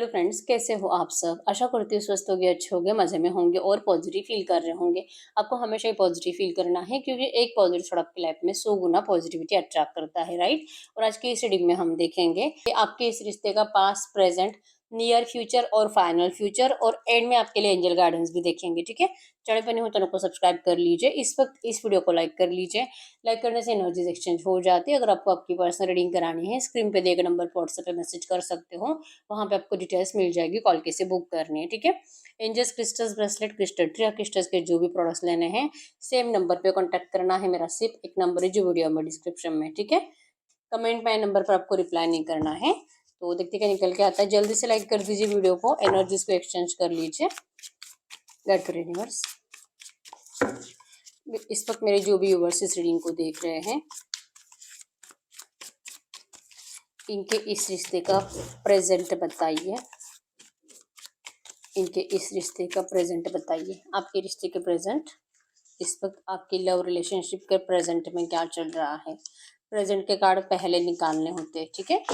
Hello friends, कैसे हो आप सब। आशा करती हूँ स्वस्थ होगे, अच्छे होंगे, मज़े में होंगे और पॉजिटिव फील कर रहे होंगे। आपको हमेशा ही पॉजिटिव फील करना है क्योंकि एक पॉजिटिव थॉट आपकी लाइफ में 100 गुना पॉजिटिविटी अट्रैक्ट करता है, राइट। और आज की इस रीडिंग में हम देखेंगे कि आपके इस रिश्ते का पास्ट, प्रेजेंट, नियर फ्यूचर और फाइनल फ्यूचर और एंड में आपके लिए एंजल गाइडेंस भी देखेंगे। ठीक है, चैनल पर नहीं हो चैनल को सब्सक्राइब कर लीजिए। इस वक्त इस वीडियो को लाइक कर लीजिए। लाइक करने से एनर्जीज एक्सचेंज हो जाती है। अगर आपको आपकी पर्सनल रीडिंग करानी है, स्क्रीन पे दिए गए नंबर पर व्हाट्सएप पे मैसेज कर सकते हो। वहाँ पे आपको डिटेल्स मिल जाएगी, कॉल कैसे बुक करनी है। ठीक है, angels crystals bracelet, crystal tree, crystals के जो भी प्रोडक्ट्स लेने हैं सेम नंबर पे कांटेक्ट करना है। मेरा सिर्फ एक नंबर है जो वीडियो में डिस्क्रिप्शन में। ठीक है, कमेंट में नंबर पर आपको रिप्लाई नहीं करना है। तो देखते क्या निकल के आता है। जल्दी से लाइक कर दीजिए वीडियो को, एनर्जीज को एक्सचेंज कर लीजिए। गेट टू यूनिवर्स, इस वक्त मेरे जो भी व्यूवर्स इस रीडिंग को देख रहे हैं, इनके इस रिश्ते का प्रेजेंट बताइए। इनके इस रिश्ते का प्रेजेंट बताइए। आपके रिश्ते के प्रेजेंट, इस वक्त आपकी लव रिलेशनशिप के प्रेजेंट में क्या चल रहा है। प्रेजेंट के कार्ड पहले निकालने होते हैं। ठीक है,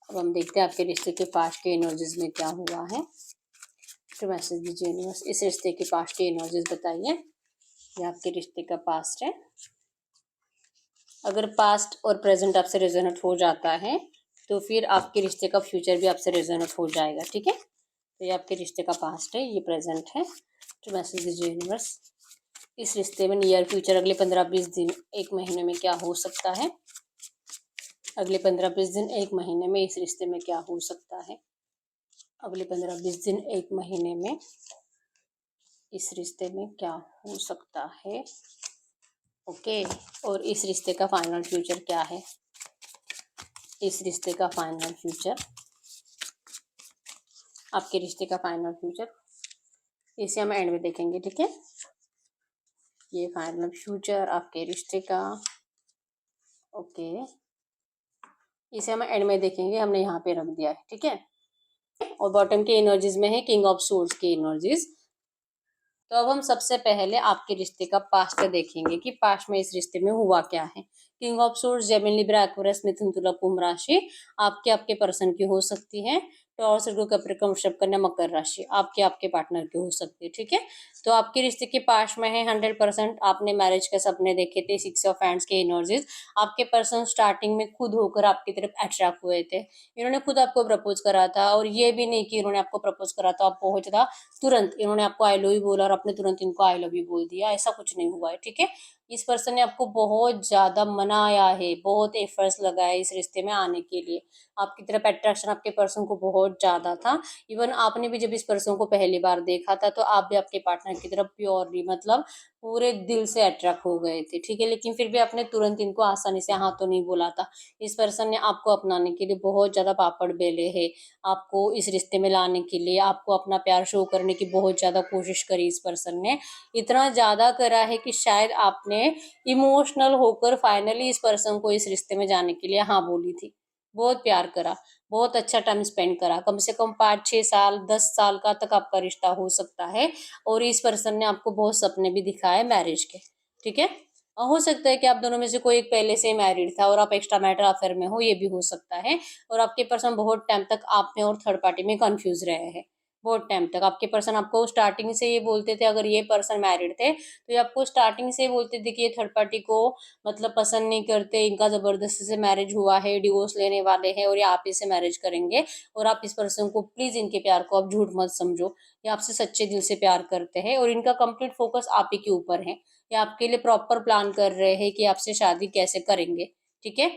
अब हम देखते हैं आपके रिश्ते के पास्ट के एनर्जीज में क्या हुआ है। तो मैसेज दीजिए यूनिवर्स, इस रिश्ते के पास्ट के एनर्जीज बताइए। ये आपके रिश्ते का पास्ट है। अगर पास्ट और प्रेजेंट आपसे रेजोनेट हो जाता है तो फिर आपके रिश्ते का फ्यूचर भी आपसे रेजोनेट हो जाएगा। ठीक है, तो ये आपके रिश्ते का पास्ट है, ये प्रेजेंट है। तो मैसेज दीजिए यूनिवर्स, इस रिश्ते में नियर फ्यूचर अगले 15-20 दिन, एक महीने में क्या हो सकता है। अगले 15-20 दिन, एक महीने में इस रिश्ते में क्या हो सकता है। अगले 15-20 दिन, एक महीने में इस रिश्ते में क्या हो सकता है। ओके, और इस रिश्ते का फाइनल फ्यूचर क्या है। इस रिश्ते का फाइनल फ्यूचर, आपके रिश्ते का फाइनल फ्यूचर, इसे हम एंड में देखेंगे। ठीक है, ये फाइनल फ्यूचर आपके रिश्ते का। ओके, इसे हम एंड में देखेंगे, हमने यहाँ पे रख दिया है। ठीक है, और बॉटम के एनर्जीज में है किंग ऑफ सोर्ड्स की एनर्जीज। तो अब हम सबसे पहले आपके रिश्ते का पास्ट देखेंगे कि पास्ट में इस रिश्ते में हुआ क्या है। King of swords, Gemini, Libra, Aquarius, मिथुन, तुला, कुंभ राशि आपके पर्सन की हो सकती है। टॉरस, वर्गो, कैप्रिकॉर्न, वृषभ, कन्या, मकर राशि आपके पार्टनर की हो सकती है। ठीक है, तो आपके रिश्ते के पास्ट में है 100%। आपने मैरिज के सपने देखे थे, 6 ऑफ हैंड्स के एनर्जीज। आपके पर्सन स्टार्टिंग में खुद होकर आपकी तरफ अट्रैक्ट हुए थे। इन्होंने खुद आपको प्रपोज करा था, और ये भी नहीं कि इन्होंने आपको प्रपोज करा तो आप बहुत ज्यादा तुरंत इन्होंने आपको आई लव यू बोला और आपने तुरंत इनको आई लव यू बोल दिया, ऐसा कुछ नहीं हुआ है। ठीक है, इस पर्सन ने आपको बहुत ज्यादा मनाया है, बहुत एफर्ट्स लगाए इस रिश्ते में आने के लिए। आपकी तरफ अट्रैक्शन आपके पर्सन को बहुत ज्यादा था। इवन आपने भी जब इस पर्सन को पहली बार देखा था तो आप भी आपके पार्टनर की तरफ प्योरली, मतलब पूरे दिल से अट्रैक्ट हो गए थे। ठीक है, लेकिन फिर भी आपने तुरंत इनको आसानी से हाँ तो नहीं बोला था। इस पर्सन ने आपको अपनाने के लिए बहुत ज्यादा पापड़ बेले हैं। आपको इस रिश्ते में लाने के लिए, आपको अपना प्यार शो करने की बहुत ज्यादा कोशिश करी इस पर्सन ने। इतना ज्यादा करा है कि शायद आपने इमोशनल होकर फाइनली इस पर्सन को इस रिश्ते में जाने के लिए हाँ बोली थी। बहुत प्यार करा, बहुत अच्छा टाइम स्पेंड करा, कम से कम 5-6 साल, 10 साल का तक आपका रिश्ता हो सकता है। और इस पर्सन ने आपको बहुत सपने भी दिखाए मैरिज के। ठीक है, हो सकता है कि आप दोनों में से कोई एक पहले से मैरिड था और आप एक्स्ट्रा मैटर अफेयर में हो, ये भी हो सकता है। और आपके पर्सन बहुत टाइम तक आप में और थर्ड पार्टी में कंफ्यूज रहे हैं। बहुत टाइम तक आपके पर्सन आपको स्टार्टिंग से ये बोलते थे, अगर ये पर्सन मैरिड थे तो ये आपको स्टार्टिंग से बोलते थे कि ये थर्ड पार्टी को मतलब पसंद नहीं करते, इनका जबरदस्ती से मैरिज हुआ है, डिवोर्स लेने वाले हैं और ये आप ही से मैरिज करेंगे। और आप इस पर्सन को प्लीज, इनके प्यार को आप झूठ मत समझो, ये आपसे सच्चे दिल से प्यार करते हैं और इनका कंप्लीट फोकस आप ही के ऊपर है। ये आपके लिए प्रॉपर प्लान कर रहे हैं कि आपसे शादी कैसे करेंगे। ठीक है,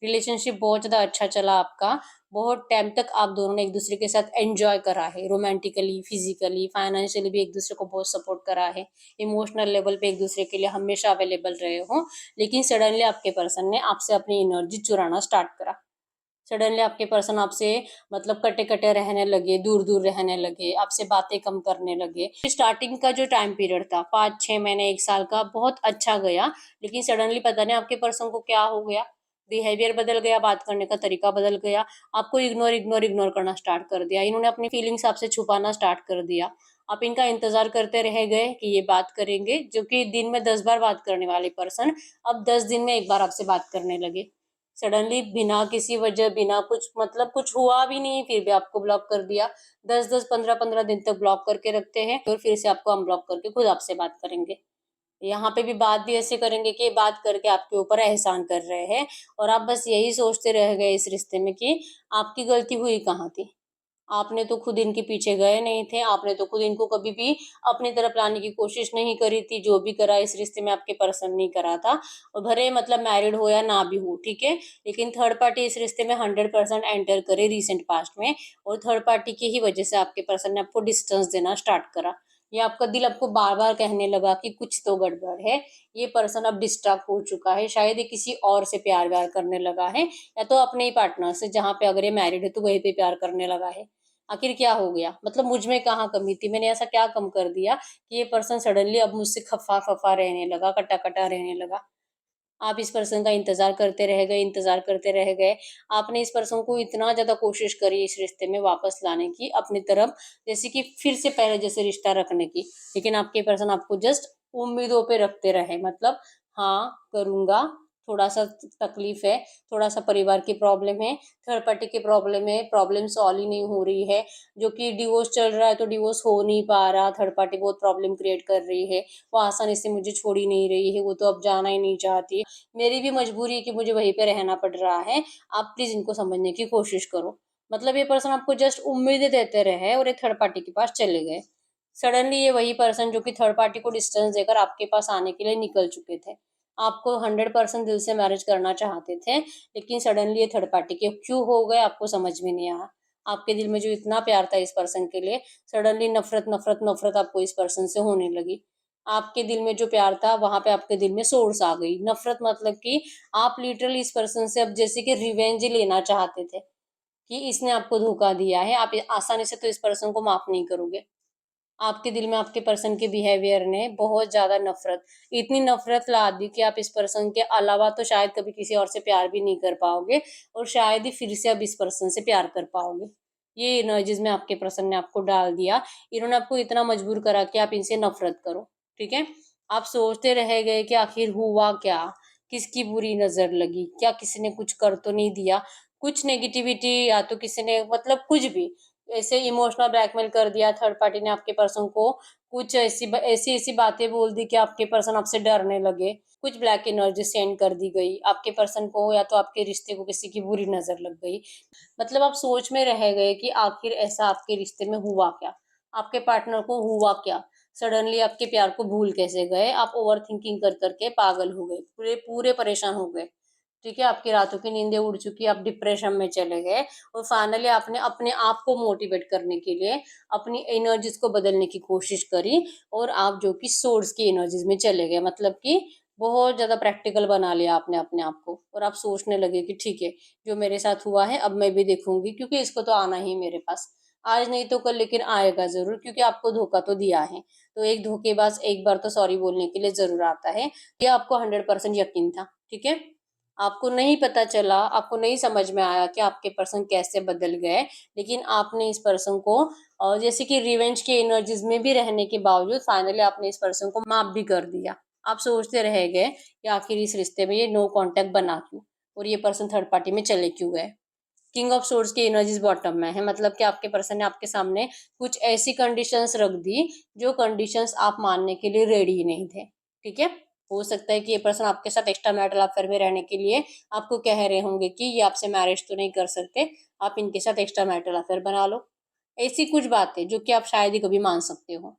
रिलेशनशिप बहुत ज्यादा अच्छा चला आपका। बहुत टाइम तक आप दोनों ने एक दूसरे के साथ एंजॉय करा है, रोमांटिकली, फिजिकली, फाइनेंशियली भी एक दूसरे को बहुत सपोर्ट करा है। इमोशनल लेवल पे एक दूसरे के लिए हमेशा अवेलेबल रहे हो। लेकिन सडनली आपके पर्सन ने आपसे अपनी एनर्जी चुराना स्टार्ट करा। सडनली आपके पर्सन आपसे मतलब कटे कटे रहने लगे, दूर दूर रहने लगे, आपसे बातें कम करने लगे। स्टार्टिंग का जो टाइम पीरियड था 5-6 महीने, 1 साल का, बहुत अच्छा गया। लेकिन सडनली पता नहीं आपके पर्सन को क्या हो गया, बिहेवियर बदल गया, बात करने का तरीका बदल गया, आपको इग्नोर इग्नोर इग्नोर करना स्टार्ट कर दिया। इन्होंने अपनी फीलिंग्स आपसे छुपाना स्टार्ट कर दिया। आप इनका इंतजार करते रह गए कि ये बात करेंगे, जो कि दिन में 10 बार बात करने वाले पर्सन अब 10 दिन में एक बार आपसे बात करने लगे। सडनली बिना किसी वजह, बिना कुछ मतलब कुछ हुआ भी नहीं फिर भी आपको ब्लॉक कर दिया। 10-10, 15-15 दिन तक ब्लॉक करके रखते हैं और फिर से आपको अनब्लॉक करके खुद आपसे बात करेंगे। यहाँ पे भी बात भी ऐसे करेंगे कि बात करके आपके ऊपर एहसान कर रहे हैं और आप बस यही सोचते रह गए इस रिश्ते में कि आपकी गलती हुई कहाँ थी। आपने तो खुद इनके पीछे गए नहीं थे, आपने तो खुद इनको कभी भी अपनी तरफ लाने की कोशिश नहीं करी थी, जो भी करा इस रिश्ते में आपके पर्सन ने करा था। और भले मतलब मैरिड हो या ना भी हो, ठीक है? लेकिन थर्ड पार्टी इस रिश्ते में 100% एंटर करे रिसेंट पास्ट में और थर्ड पार्टी की ही वजह से आपके पर्सन ने आपको डिस्टेंस देना स्टार्ट करा। या आपका दिल आपको बार-बार कहने लगा कि कुछ तो गड़बड़ है, ये पर्सन अब डिस्ट्रैक्ट हो चुका है, शायद ये किसी और से प्यार-व्यार करने लगा है या तो अपने ही पार्टनर से, जहाँ पे अगर ये मैरिड है तो वहीं पे प्यार करने लगा है। आखिर क्या हो गया? मतलब मुझ में कहाँ कमी थी? मैंने ऐसा क्या कम कर दिया कि ये पर्सन सडनली अब मुझसे खफ़ा-खफ़ा रहने लगा, कटा-कटा रहने लगा? आप इस पर्सन का इंतज़ार करते रह गए, इंतज़ार करते रह गए। आपने इस पर्सन को इतना ज़्यादा कोशिश करी इस रिश्ते में वापस लाने की अपनी तरफ, जैसे कि फिर से पहले जैसे रिश्ता रखने की। लेकिन आपके पर्सन आपको जस्ट उम्मीदों पे रखते रहे, मतलब हाँ, करूँगा, थोड़ा-सा तकलीफ़ है, थोड़ा-सा परिवार की प्रॉब्लम है, थर्ड पार्टी की प्रॉब्लम है, प्रॉब्लम सॉल्व ही नहीं हो रही है, जो कि डिवोर्स चल रहा है तो डिवोर्स हो नहीं पा रहा, थर्ड पार्टी बहुत प्रॉब्लम क्रिएट कर रही है, वो आसानी से मुझे छोड़ ही नहीं रही है, वो तो अब जाना ही नहीं चाहती। मेरी भी मजबूरी है कि मुझे वहीं पे रहना पड़ रहा है, आप प्लीज़ इनको समझने की कोशिश करो। मतलब ये पर्सन आपको जस्ट उम्मीदें देते रहे और एक थर्ड पार्टी के पास चले गए। सडनली ये वही पर्सन जो कि थर्ड पार्टी को डिस्टेंस देकर आपके पास आने के लिए निकल चुके थे। आपको 100% दिल से मैरिज करना चाहते थे, लेकिन सडनली ये थर्ड पार्टी के क्यों हो गए आपको समझ में नहीं आया। आपके दिल में जो इतना प्यार था इस पर्सन के लिए, सडनली नफ़रत, नफ़रत, नफ़रत आपको इस पर्सन से होने लगी। आपके दिल में जो प्यार था, वहाँ पे आपके दिल में सोर्स आ गई। नफ़रत मतलब कि आप लिटरली इस पर्सन से अब जैसे कि रिवेंज लेना चाहते थे, कि इसने आपको धोखा दिया है, आप आसानी से तो इस पर्सन को माफ़ नहीं करोगे। आपके दिल में आपके पर्सन के बिहेवियर ने बहुत ज़्यादा नफ़रत, इतनी नफ़रत ला दी कि आप इस पर्सन के अलावा तो शायद कभी किसी और से प्यार भी नहीं कर पाओगे और शायद ही फिर से अब इस पर्सन से प्यार कर पाओगे। ये एनर्जीज़ में आपके पर्सन ने आपको डाल दिया। इन्होंने आपको इतना मजबूर करा कि आप इनसे नफ़रत करो, ठीक है? आप सोचते रह गए कि आखिर हुआ क्या? किसकी बुरी नज़र लगी? क्या किसी ने कुछ कर तो नहीं दिया? कुछ नेगेटिविटी या तो किसी ने मतलब कुछ भी ऐसे इमोशनल ब्लैकमेल कर दिया, थर्ड पार्टी ने आपके पर्सन को कुछ ऐसी-ऐसी बातें बोल दी कि आपके पर्सन आपसे डरने लगे। कुछ ब्लैक एनर्जी सेंड कर दी गई। आपके पर्सन को या तो आपके रिश्ते को किसी की बुरी नज़र लग गई। मतलब आप सोच में रह गए कि आखिर ऐसा आपके रिश्ते में हुआ क्या? आपके पार्टनर को हुआ क्या? सडनली आपके प्यार को भूल कैसे गए? आप ओवरथिंकिंग कर के पागल हो गए, पूरे पूरे परेशान हो गए। ठीक है, आपकी रातों की नींदें उड़ चुकी, आप डिप्रेशन में चले गए और फाइनली आपने अपने आप को मोटिवेट करने के लिए अपनी एनर्जीज़ को बदलने की कोशिश करी और आप जो कि सोर्स की एनर्जीज़ में चले गए। मतलब कि बहुत ज़्यादा प्रैक्टिकल बना लिया आपने अपने आप को और आप सोचने लगे कि ठीक है, जो मेरे साथ हुआ है अब मैं भी देखूँगी क्योंकि इसको तो आना ही मेरे पास। आज नहीं तो कल लेकिन आएगा ज़रूर क्योंकि आपको धोखा तो दिया है। तो एक धोखेबाज़ एक बार तो सॉरी बोलने के लिए ज़रूर आता है। ये आपको 100% यकीन था, ठीक है? आपको नहीं पता चला, आपको नहीं समझ में आया कि आपके पर्सन कैसे बदल गए, लेकिन आपने इस पर्सन को जैसे कि रिवेंज की एनर्जीज़ में भी रहने के बावजूद फाइनली आपने इस पर्सन को माफ़ भी कर दिया। आप सोचते रह गए कि आखिर इस रिश्ते में ये नो कॉन्टैक्ट बना क्यों और ये पर्सन थर्ड पार्टी में चले क्यों गए। किंग ऑफ सोर्ड्स की एनर्जीज़ बॉटम में है, मतलब कि आपके पर्सन ने आपके सामने कुछ ऐसी कंडीशंस रख दी, जो कंडीशंस आप मानने के लिए रेडी ही नहीं थे, ठीक है? हो सकता है कि ये पर्सन आपके साथ एक्स्ट्रा मैरिटल अफेयर में रहने के लिए आपको कह रहे होंगे कि ये आपसे मैरिज तो नहीं कर सकते, आप इनके साथ एक्स्ट्रा मैरिटल अफेयर बना लो। ऐसी कुछ बातें जो कि आप शायद ही कभी मान सकते हो,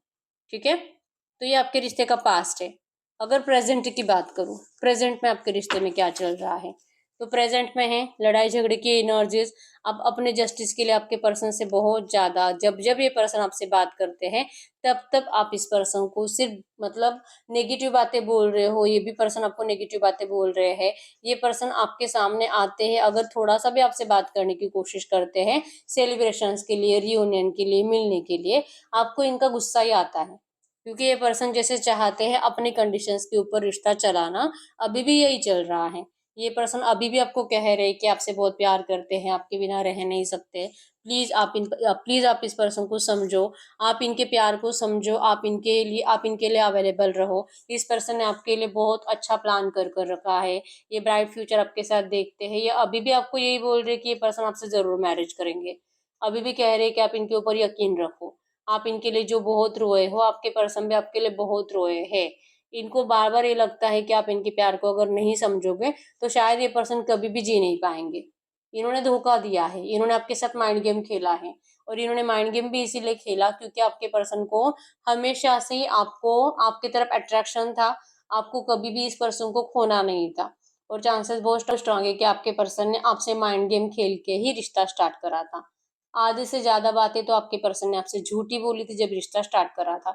ठीक है? तो ये आपके रिश्ते का पास्ट है। अगर प्रेज़ेंट की बात करूँ, प्रेज़ेंट में आपके रिश्ते में क्या चल रहा है? तो प्रेज़ेंट में है लड़ाई-झगड़े की एनर्जीज़, आप अपने जस्टिस के लिए आपके पर्सन से बहुत ज़्यादा जब-जब ये पर्सन आपसे बात करते हैं, तब-तब आप इस पर्सन को सिर्फ़ मतलब नेगेटिव बातें बोल रहे हो, ये भी पर्सन आपको नेगेटिव बातें बोल रहे हैं। ये पर्सन आपके सामने आते हैं, अगर थोड़ा-सा भी आपसे बात करने की कोशिश करते हैं, सेलिब्रेशंस के लिए, रियूनियन के लिए, मिलने के लिए, आपको इनका गुस्सा ही आता है। क्योंकि ये पर्सन जैसे चाहते हैं अपनी कंडीशंस के ऊपर रिश्ता चलाना, अभी भी यही चल रहा है। ये पर्सन अभी भी आपको कह रहे हैं कि आपसे बहुत प्यार करते हैं, आपके बिना रह नहीं सकते, प्लीज आप इस पर्सन को समझो, आप इनके प्यार को समझो, आप इनके लिए अवेलेबल रहो। इस पर्सन ने आपके लिए बहुत अच्छा प्लान कर रखा है। ये ब्राइट फ्यूचर आपके साथ देखते हैं। ये अभी भी आपको यही बोल रहे हैं कि ये पर्सन आपसे जरूर मैरिज करेंगे। अभी भी कह रहे हैं कि आप इनके ऊपर यकीन रखो। आप इनके लिए जो बहुत रोए हो, आपके पर्सन भी आपके लिए बहुत रोए हैं। इनको बार बार ये लगता है कि आप इनके प्यार को अगर नहीं समझोगे तो शायद ये पर्सन कभी भी जी नहीं पाएंगे। इन्होंने धोखा दिया है, इन्होंने आपके साथ माइंड गेम खेला है। और इन्होंने माइंड गेम भी इसीलिए खेला क्योंकि आपके पर्सन को हमेशा से ही आपको आपकी तरफ अट्रैक्शन था। आपको कभी भी इस पर्सन को खोना नहीं था। और चांसेस बहुत स्ट्रांग है कि आपके पर्सन ने आपसे माइंड गेम खेल के ही रिश्ता स्टार्ट करा था। आधे से ज्यादा बातें तो आपके पर्सन ने आपसे झूठी बोली थी जब रिश्ता स्टार्ट करा था।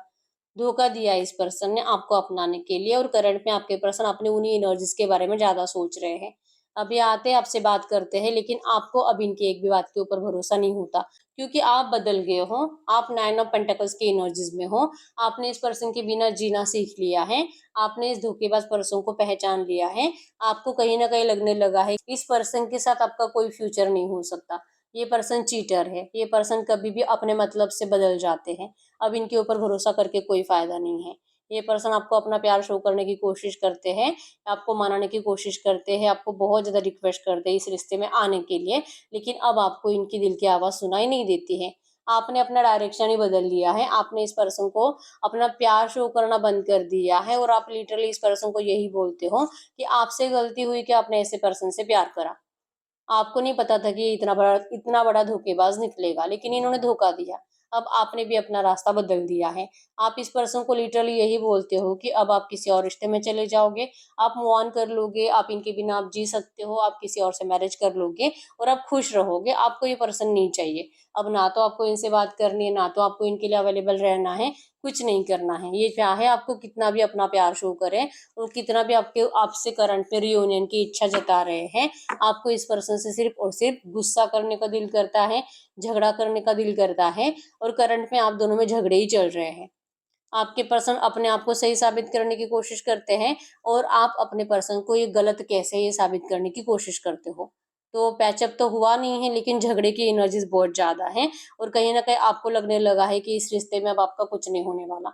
धोखा दिया इस पर्सन ने आपको अपनाने के लिए। और करंट में आपके पर्सन अपनी उन्हीं एनर्जीज के बारे में ज्यादा सोच रहे हैं। अभी आते हैं, आपसे बात करते हैं, लेकिन आपको अब इनकी एक भी बात के ऊपर भरोसा नहीं होता क्योंकि आप बदल गए हो। आप 9 ऑफ पेंटिकल्स की एनर्जीज में हो। आपने इस पर्सन के बिना जीना सीख लिया है। आपने इस धोखेबाज पर्सन को पहचान लिया है। आपको कहीं ना कहीं लगने लगा है इस पर्सन के साथ आपका कोई फ्यूचर नहीं हो सकता। ये पर्सन चीटर है। ये पर्सन कभी भी अपने मतलब से बदल जाते हैं। अब इनके ऊपर भरोसा करके कोई फायदा नहीं है। ये पर्सन आपको अपना प्यार शो करने की कोशिश करते हैं, आपको मनाने की कोशिश करते हैं, आपको बहुत ज्यादा रिक्वेस्ट करते हैं इस रिश्ते में आने के लिए। लेकिन अब आपको इनकी दिल की आवाज सुनाई नहीं देती है। आपने अपना डायरेक्शन ही बदल लिया है। आपने इस पर्सन को अपना प्यार शो करना बंद कर दिया है। और आप लिटरली इस पर्सन को यही बोलते हो कि आपसे गलती हुई कि आपने ऐसे पर्सन से प्यार करा। आपको नहीं पता था कि ये इतना बड़ा धोखेबाज निकलेगा, लेकिन इन्होंने धोखा दिया। अब आपने भी अपना रास्ता बदल दिया है। आप इस पर्सन को लिटरली यही बोलते हो कि अब आप किसी और रिश्ते में चले जाओगे। आप मूव ऑन कर लोगे, आप इनके बिना आप जी सकते हो, आप किसी और से मैरिज कर लोगे और आप खुश रहोगे। आपको ये पर्सन नहीं चाहिए। अब ना तो आपको इनसे बात करनी है, ना तो आपको इनके लिए अवेलेबल रहना है। कुछ नहीं करना है। ये चाहे आपको कितना भी अपना प्यार शो करे और कितना भी आपके आपसे करंट में रियूनियन की इच्छा जता रहे हैं, आपको इस पर्सन से सिर्फ और सिर्फ गुस्सा करने का दिल करता है, झगड़ा करने का दिल करता है। और करंट में आप दोनों में झगड़े ही चल रहे हैं। आपके पर्सन अपने आप को सही साबित करने की कोशिश करते हैं और आप अपने पर्सन को ये गलत कैसे ये साबित करने की कोशिश करते हो। तो पैचअप तो हुआ नहीं है, लेकिन झगड़े की एनर्जीज बहुत ज्यादा है। और कहीं ना कहीं आपको लगने लगा है कि इस रिश्ते में अब आपका कुछ नहीं होने वाला।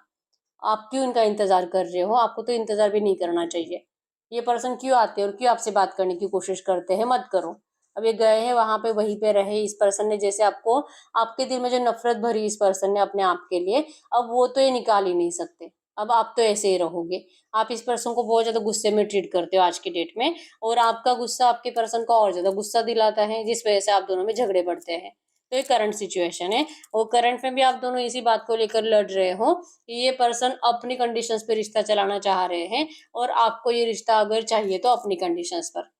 आप क्यों इनका इंतजार कर रहे हो? आपको तो इंतजार भी नहीं करना चाहिए। ये पर्सन क्यों आते हैं और क्यों आपसे बात करने की कोशिश करते हैं? मत करो। अब ये गए हैं वहां पे, वहीं पे रहे। इस पर्सन ने जैसे आपको, आपके दिल में जो नफरत भरी इस पर्सन ने अपने आप के लिए, अब वो तो ये निकाल ही नहीं सकते। अब आप तो ऐसे ही रहोगे। आप इस पर्सन को बहुत ज्यादा गुस्से में ट्रीट करते हो आज की डेट में। और आपका गुस्सा आपके पर्सन को और ज्यादा गुस्सा दिलाता है, जिस वजह से आप दोनों में झगड़े बढ़ते हैं। तो ये करंट सिचुएशन है। और करंट में भी आप दोनों इसी बात को लेकर लड़ रहे हो कि ये पर्सन अपनी कंडीशंस पे रिश्ता चलाना चाह रहे हैं और आपको ये रिश्ता अगर चाहिए तो अपनी कंडीशंस पर।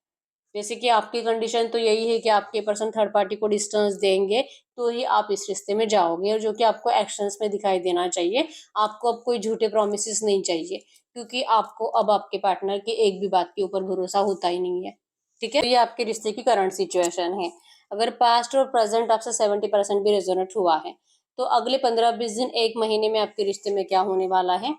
जैसे कि आपकी कंडीशन तो यही है कि आपके पर्सन थर्ड पार्टी को डिस्टेंस देंगे तो ही आप इस रिश्ते में जाओगे, और जो कि आपको एक्शंस में दिखाई देना चाहिए। आपको अब कोई झूठे प्रोमिस नहीं चाहिए क्योंकि आपको अब आपके पार्टनर के एक भी बात के ऊपर भरोसा होता ही नहीं है। ठीक है, तो ये आपके रिश्ते की करंट सिचुएशन है। अगर पास्ट और प्रेजेंट आपसे 70% भी रेजोनेट हुआ है तो अगले 15-20 दिन, एक महीने में आपके रिश्ते में क्या होने वाला है।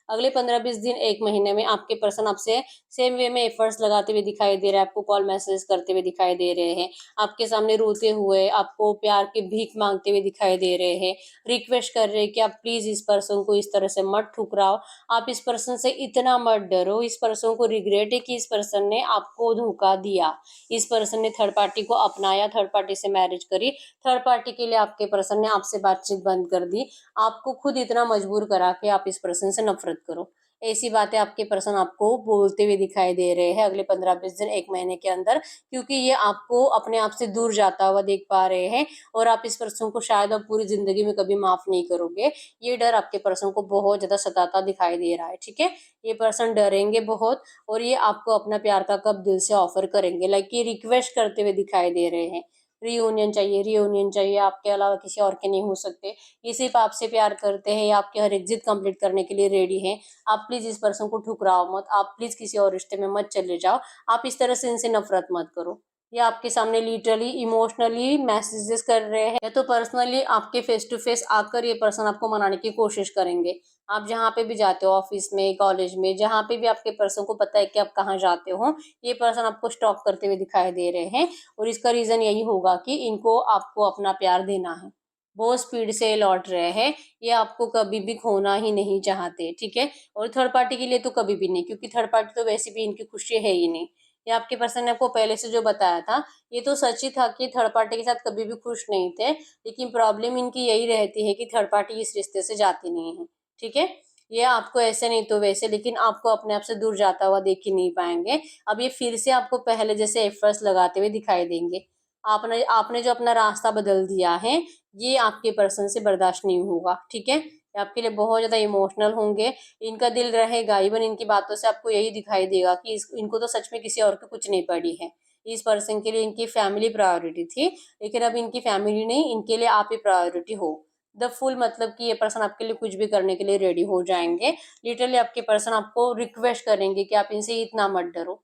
अगले 15-20 दिन, एक महीने में आपके पर्सन आपसे सेम वे में एफर्ट्स लगाते हुए दिखाई दे रहे हैं। आपको कॉल मैसेज करते हुए दिखाई दे रहे हैं। आपके सामने रोते हुए, आपको प्यार की भीख मांगते हुए दिखाई दे रहे हैं। रिक्वेस्ट कर रहे हैं कि आप प्लीज इस पर्सन को इस तरह से मत ठुकराओ। आप इस पर्सन से इतना मत डरो। इस पर्सन को रिग्रेट है कि इस पर्सन ने आपको धोखा दिया। इस पर्सन ने थर्ड पार्टी को अपनाया, थर्ड पार्टी से मैरिज करी। थर्ड पार्टी के लिए आपके पर्सन ने आपसे बातचीत बंद कर दी। आपको खुद इतना मजबूर करा कि आप इस पर्सन से नफरत करो। ऐसी बातें आपके पर्सन आपको बोलते हुए दिखाई दे रहे हैं अगले 15-20 दिन, एक महीने के अंदर, क्योंकि ये आपको अपने आप से दूर जाता हुआ देख पा रहे हैं। और आप इस पर्सन को शायद अब पूरी जिंदगी में कभी माफ नहीं करोगे। ये डर आपके पर्सन को बहुत ज्यादा सताता दिखाई दे रहा है। ठीक है, ये पर्सन डरेंगे बहुत और ये आपको अपना प्यार का कब दिल से ऑफर करेंगे, लाइक ये रिक्वेस्ट करते हुए दिखाई दे रहे हैं। रियूनियन चाहिए, रियूनियन चाहिए, आपके अलावा किसी और के नहीं हो सकते। ये सिर्फ आपसे प्यार करते हैं, ये आपके हर एक जिद कंप्लीट करने के लिए रेडी हैं। आप प्लीज इस पर्सन को ठुकराओ मत। आप प्लीज किसी और रिश्ते में मत चले जाओ। आप इस तरह से इनसे नफरत मत करो। ये आपके सामने लिटरली इमोशनली मैसेजेस कर रहे हैं, या तो पर्सनली आपके फेस टू फेस आकर ये पर्सन आपको मनाने की कोशिश करेंगे। आप जहाँ पे भी जाते हो, ऑफिस में, कॉलेज में, जहाँ पे भी आपके पर्सन को पता है कि आप कहाँ जाते हो, ये पर्सन आपको स्टॉक करते हुए दिखाई दे रहे हैं। और इसका रीजन यही होगा कि इनको आपको अपना प्यार देना है। बहुत स्पीड से लौट रहे हैं। ये आपको कभी भी खोना ही नहीं चाहते, ठीक है। और थर्ड पार्टी के लिए तो कभी भी नहीं, क्योंकि थर्ड पार्टी तो वैसे भी इनकी खुशी है ही नहीं। ये आपके पर्सन ने आपको पहले से जो बताया था, ये तो सच ही था कि थर्ड पार्टी के साथ कभी भी खुश नहीं थे। लेकिन प्रॉब्लम इनकी यही रहती है कि थर्ड पार्टी इस रिश्ते से जाती नहीं है, ठीक है। ये आपको ऐसे नहीं तो वैसे, लेकिन आपको अपने आप से दूर जाता हुआ देख ही नहीं पाएंगे। अब ये फिर से आपको पहले जैसे एफर्ट्स लगाते हुए दिखाई देंगे। आपने आपने जो अपना रास्ता बदल दिया है, ये आपके पर्सन से बर्दाश्त नहीं होगा, ठीक है। ये आपके लिए बहुत ज्यादा इमोशनल होंगे। इनका दिल रहेगा, इवन इनकी बातों से आपको यही दिखाई देगा कि इनको तो सच में किसी और की कुछ नहीं पड़ी है। इस पर्सन के लिए इनकी फैमिली प्रायोरिटी थी, लेकिन अब इनकी फैमिली नहीं, इनके लिए आप ही प्रायोरिटी हो। द फुल मतलब कि ये पर्सन आपके लिए कुछ भी करने के लिए रेडी हो जाएंगे। लिटरली आपके पर्सन आपको रिक्वेस्ट करेंगे कि आप इनसे इतना मत डरो।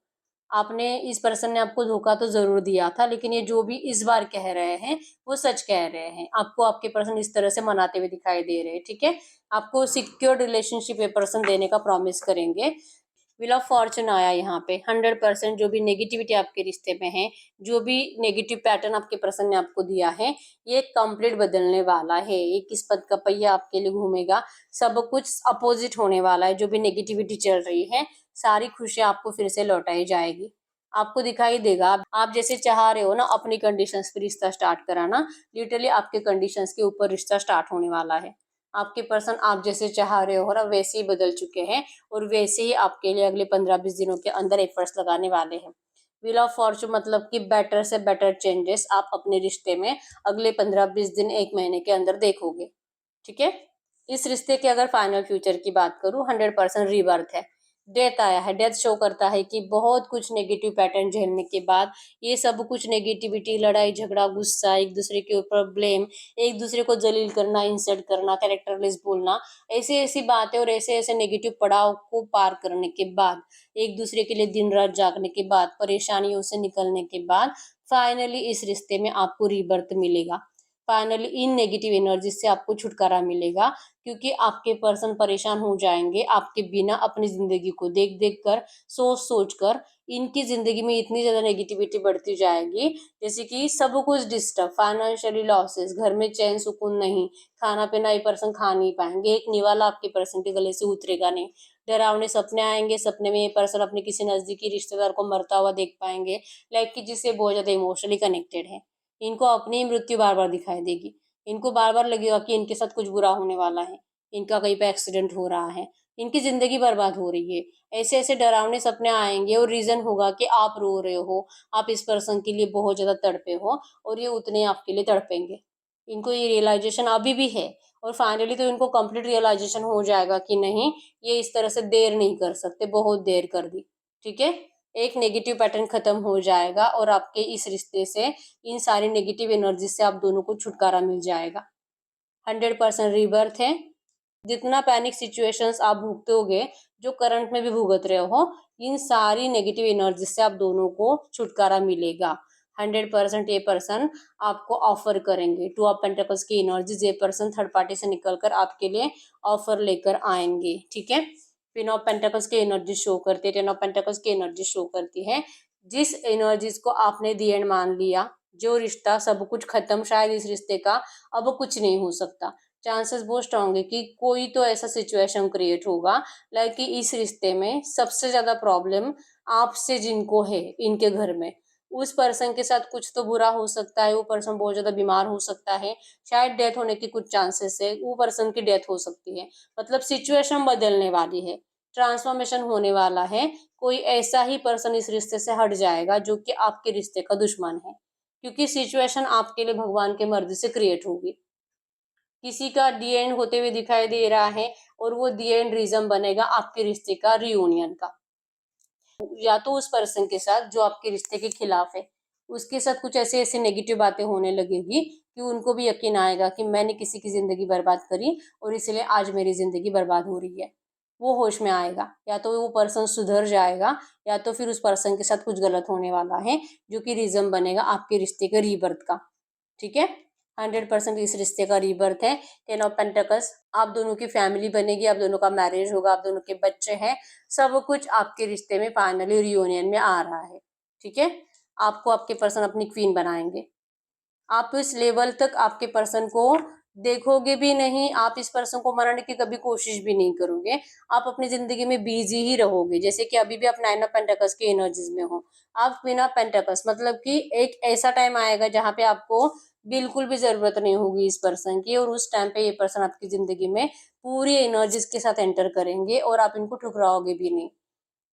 आपने इस पर्सन ने आपको धोखा तो जरूर दिया था, लेकिन ये जो भी इस बार कह रहे हैं वो सच कह रहे हैं। आपको आपके पर्सन इस तरह से मनाते हुए दिखाई दे रहे हैं, ठीक है। आपको सिक्योर रिलेशनशिप ये पर्सन देने का प्रॉमिस करेंगे। व्हील ऑफ फॉर्चून आया यहाँ पे। 100% जो भी नेगेटिविटी आपके रिश्ते में है, जो भी नेगेटिव पैटर्न आपके पर्सन ने आपको दिया है, ये कंप्लीट बदलने वाला है। ये किस्मत का पहिया आपके लिए घूमेगा। सब कुछ अपोजिट होने वाला है। जो भी नेगेटिविटी चल रही है, सारी खुशियां आपको फिर से लौटाई जाएगी। आपको दिखाई देगा आप जैसे चाह रहे हो ना अपनी कंडीशंस पे रिश्ता स्टार्ट कराना, लिटरली आपके कंडीशंस के ऊपर रिश्ता स्टार्ट होने वाला है। आपके पर्सन आप जैसे चाह रहे हो ना वैसे ही बदल चुके हैं, और वैसे ही आपके लिए अगले 15-20 दिनों के अंदर एफर्ट्स लगाने वाले हैं। व्हील ऑफ फॉर्चून मतलब कि बेटर से बेटर चेंजेस आप अपने रिश्ते में अगले 15-20 दिन, एक महीने के अंदर देखोगे, ठीक है। इस रिश्ते के अगर फाइनल फ्यूचर की बात करूं, 100% रीबर्थ है। डेथ आया है। डेथ शो करता है कि बहुत कुछ नेगेटिव पैटर्न झेलने के बाद, ये सब कुछ नेगेटिविटी, लड़ाई झगड़ा, गुस्सा, एक दूसरे के ऊपर ब्लेम, एक दूसरे को जलील करना, इंसल्ट करना, कैरेक्टरलेस बोलना, ऐसी ऐसी बातें और ऐसे ऐसे नेगेटिव पड़ाव को पार करने के बाद, एक दूसरे के लिए दिन रात जागने के बाद, परेशानियों से निकलने के बाद, फाइनली इस रिश्ते में आपको रीबर्थ मिलेगा। फाइनली इन नेगेटिव एनर्जी से आपको छुटकारा मिलेगा, क्योंकि आपके पर्सन परेशान हो जाएंगे आपके बिना, अपनी जिंदगी को देख देख कर, सोच सोच कर। इनकी जिंदगी में इतनी ज्यादा नेगेटिविटी बढ़ती जाएगी, जैसे कि सब कुछ डिस्टर्ब, फाइनेंशियली लॉसेस, घर में चैन सुकून नहीं, खाना पीना ये पर्सन खा नहीं पाएंगे, एक निवाला आपके पर्सन के गले से उतरेगा नहीं। डरावने सपने आएंगे, सपने में ये पर्सन अपने किसी नजदीकी रिश्तेदार को मरता हुआ देख पाएंगे, लाइक कि जिससे बहुत ज्यादा इमोशनली कनेक्टेड है। इनको अपनी मृत्यु बार बार दिखाई देगी। इनको बार बार लगेगा कि इनके साथ कुछ बुरा होने वाला है, इनका कहीं पे एक्सीडेंट हो रहा है, इनकी जिंदगी बर्बाद हो रही है। ऐसे ऐसे डरावने सपने आएंगे, और रीजन होगा कि आप रो रहे हो, आप इस पर्सन के लिए बहुत ज्यादा तड़पे हो, और ये उतने आपके लिए तड़पेंगे। इनको ये रियलाइजेशन अभी भी है, और फाइनली तो इनको कंप्लीट रियलाइजेशन हो जाएगा कि नहीं, ये इस तरह से देर नहीं कर सकते, बहुत देर कर दी, ठीक है। एक नेगेटिव पैटर्न खत्म हो जाएगा, और आपके इस रिश्ते से, इन सारी नेगेटिव एनर्जी से आप दोनों को छुटकारा मिल जाएगा। 100% रीबर्थ है। जितना पैनिक सिचुएशंस आप भुगतोगे, जो करंट में भी भुगत रहे हो, इन सारी नेगेटिव एनर्जी से आप दोनों को छुटकारा मिलेगा। 100% ये पर्सन आपको ऑफर करेंगे। टू ऑफ पेंटिकल्स की एनर्जीज, ये पर्सन थर्ड पार्टी से निकलकर आपके लिए ऑफर लेकर आएंगे, ठीक है। क्वीन ऑफ पेंटिकल्स की एनर्जी शो करती है, टेन ऑफ पेंटिकल्स की एनर्जी शो करती है। जिस एनर्जीज को आपने दी एंड मान लिया, जो रिश्ता सब कुछ खत्म, शायद इस रिश्ते का अब कुछ नहीं हो सकता। चांसेस बहुत स्ट्रांग है कि कोई तो ऐसा सिचुएशन क्रिएट होगा, लाइक कि इस रिश्ते में सबसे ज्यादा प्रॉब्लम आपसे जिनको है, इनके घर में, उस पर्सन के साथ कुछ तो बुरा हो सकता है। वो पर्सन बहुत ज्यादा बीमार हो सकता है, शायद डेथ होने की कुछ चांसेस है, वो पर्सन की डेथ हो सकती है। मतलब सिचुएशन बदलने वाली है, ट्रांसफॉर्मेशन होने वाला है। कोई ऐसा ही पर्सन इस रिश्ते से हट जाएगा जो कि आपके रिश्ते का दुश्मन है, क्योंकि सिचुएशन आपके लिए भगवान के मर्जी से क्रिएट होगी। किसी का दी एंड होते हुए दिखाई दे रहा है, और वो दी एंड रीजन बनेगा आपके रिश्ते का रियूनियन का। या तो उस पर्सन के साथ जो आपके रिश्ते के खिलाफ है, उसके साथ कुछ ऐसे ऐसे नेगेटिव बातें होने लगेगी कि उनको भी यकीन आएगा कि मैंने किसी की जिंदगी बर्बाद करी, और इसलिए आज मेरी जिंदगी बर्बाद हो रही है। वो होश में आएगा, या तो वो पर्सन सुधर जाएगा या तो फिर उस पर्सन के साथ कुछ गलत होने वाला है, जो कि रीजन बनेगा आपके रिश्ते के रीबर्थ का। ठीक है, 100% इस रिश्ते का रीबर्थ है। 10 ऑफ पेंटिकल्स, आप दोनों की फैमिली बनेगी, आप दोनों का मैरिज होगा, आप दोनों के बच्चे हैं, सब कुछ आपके रिश्ते में फाइनली रियूनियन में आ रहा है। ठीक है, आपको आपके पर्सन अपनी क्वीन बनाएंगे। आप इस लेवल तक आपके पर्सन को देखोगे भी नहीं, आप इस पर्सन को मनाने की कभी कोशिश भी नहीं करोगे, आप अपनी जिंदगी में बिजी ही रहोगे। जैसे कि अभी भी आप 9 ऑफ पेंटिकल्स की एनर्जीज में हो, आप क्वीन ऑफ पेंटिकल्स, मतलब कि एक ऐसा टाइम आएगा जहाँ पे आपको बिल्कुल भी जरूरत नहीं होगी इस पर्सन की, और उस टाइम पे ये पर्सन आपकी जिंदगी में पूरी एनर्जीज के साथ एंटर करेंगे और आप इनको ठुकराओगे भी नहीं।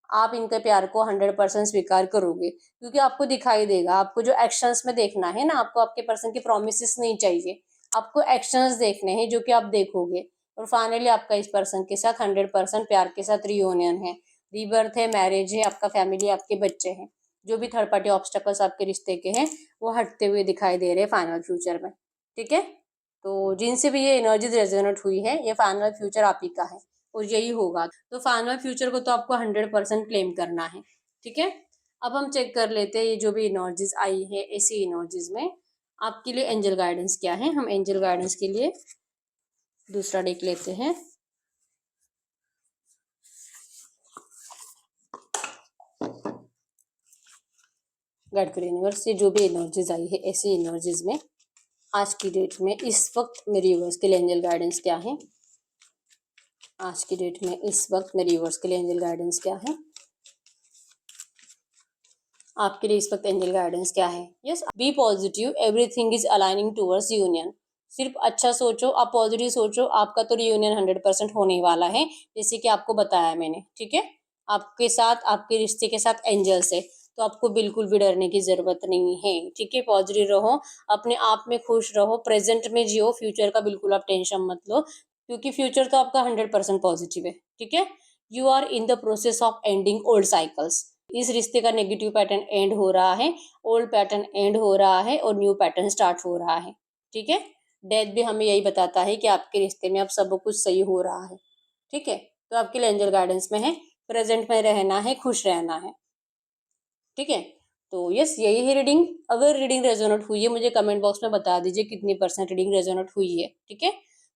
आप इनके प्यार को 100% स्वीकार करोगे, क्योंकि आपको दिखाई देगा। आपको जो एक्शंस में देखना है ना, आपको आपके पर्सन की प्रोमिसेस नहीं चाहिए, आपको एक्शंस देखने हैं जो कि आप देखोगे। और फाइनली आपका इस पर्सन के साथ 100% प्यार के साथ रियूनियन है, रीबर्थ है, मैरिज है, आपका फैमिली, आपके बच्चे हैं। जो भी थर्ड पार्टी ऑब्स्टेकल्स आपके रिश्ते के हैं वो हटते हुए दिखाई दे रहे हैं फाइनल फ्यूचर में। ठीक है, तो जिनसे भी ये एनर्जीज रेजोनेट हुई है, ये फाइनल फ्यूचर आप ही का है और यही होगा। तो फाइनल फ्यूचर को तो आपको 100% क्लेम करना है। ठीक है, अब हम चेक कर लेते हैं ये जो भी एनर्जीज आई है, ऐसी एनर्जीज में आपके लिए एंजल गाइडेंस क्या है। हम एंजल गाइडेंस के लिए दूसरा डेक लेते हैं। गाइड करिए यूनिवर्स, ये जो भी एनर्जीज आई है, ऐसी एनर्जीज में आज की डेट में इस वक्त मेरे यूनिवर्स के लिए एंजल गाइडेंस क्या है। आज की डेट में इस वक्त मेरे यूनिवर्स के लिए एंजल गाइडेंस क्या है। आपके लिए इस वक्त एंजल गाइडेंस क्या है। Yes, be positive, everything is aligning towards union. सिर्फ अच्छा सोचो, आप पॉजिटिव सोचो, आपका तो रियूनियन 100% होने वाला है, जैसे कि आपको बताया मैंने। ठीक है, आपके साथ, आपके रिश्ते के साथ एंजल्स है, तो आपको बिल्कुल भी डरने की जरूरत नहीं है। ठीक है, पॉजिटिव रहो, अपने आप में खुश रहो, प्रेजेंट में जियो, फ्यूचर का बिल्कुल आप टेंशन मत लो, क्योंकि फ्यूचर तो आपका 100% पॉजिटिव है। ठीक है, you are in the process of ending old cycles. इस रिश्ते का नेगेटिव पैटर्न एंड हो रहा है, ओल्ड पैटर्न एंड हो रहा है और न्यू पैटर्न स्टार्ट हो रहा है। ठीक है, डेथ भी हमें यही बताता है कि आपके रिश्ते में अब सब कुछ सही हो रहा है। ठीक है, तो आपके लिए एंजल गाइडेंस में है, प्रेजेंट में रहना है, खुश रहना है। ठीक है, तो यस, यही है रीडिंग। अगर रीडिंग रेजोनेट हुई है, मुझे कमेंट बॉक्स में बता दीजिए कितनी % रीडिंग रेजोनेट हुई है। ठीक है,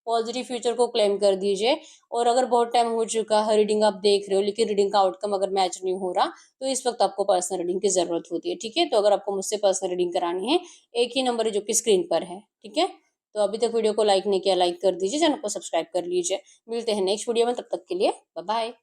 पॉजिटिव फ्यूचर को क्लेम कर दीजिए। और अगर बहुत टाइम हो चुका है रीडिंग आप देख रहे हो, लेकिन रीडिंग का आउटकम अगर मैच नहीं हो रहा, तो इस वक्त आपको पर्सनल रीडिंग की जरूरत होती है। ठीक है, तो अगर आपको मुझसे पर्सनल रीडिंग करानी है, एक ही नंबर है जो कि स्क्रीन पर है। ठीक है, तो अभी तक वीडियो को लाइक नहीं किया, लाइक कर दीजिए, चैनल को सब्सक्राइब कर लीजिए। मिलते हैं नेक्स्ट वीडियो में, तब तक के लिए बाय बाय।